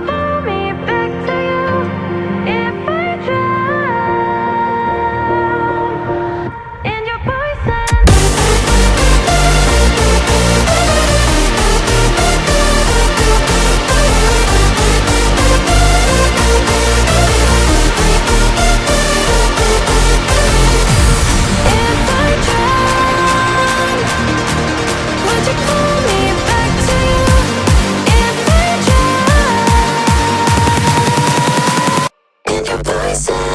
pull me back to you if I drown in your poison? If I drown, would you pull me back to you if I drown in your poison?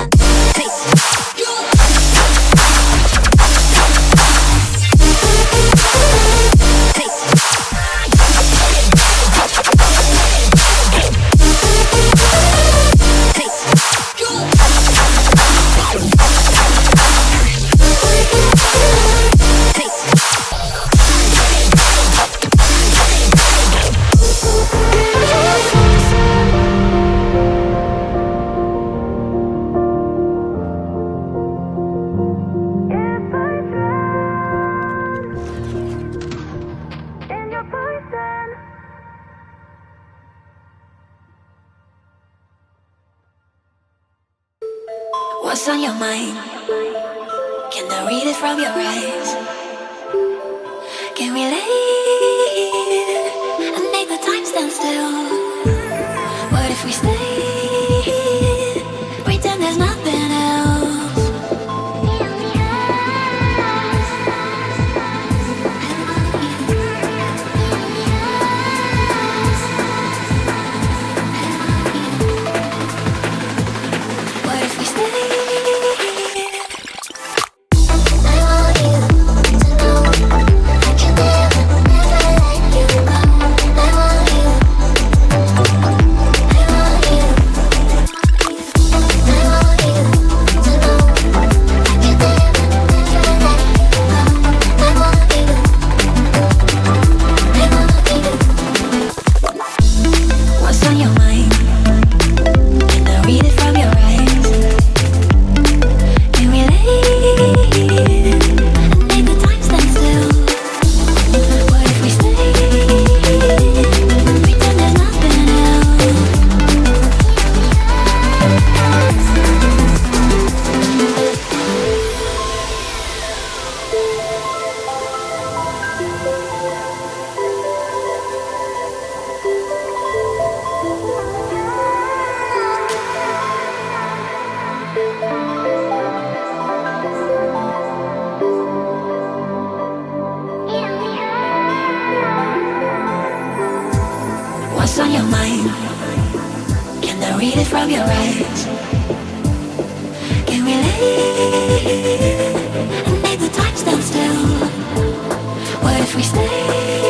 If I drown in your poison. What's on your mind? Can I read it from your eyes? Can we lay and make the time stand still? What if we stay? Pretend there's nothing else. What if we stay? I want you to know I can never, never let you go. I want you. I want you. I want you to know I can never, never let you go. I want you. I want you. What's on your mind? Can I read it from your eyes? Can we lay and make the time stand still? What if we stay? Pretend there's nothing else. What's on your mind? Can I read it from your eyes? Can we lay and make the time stand still? What if we stay?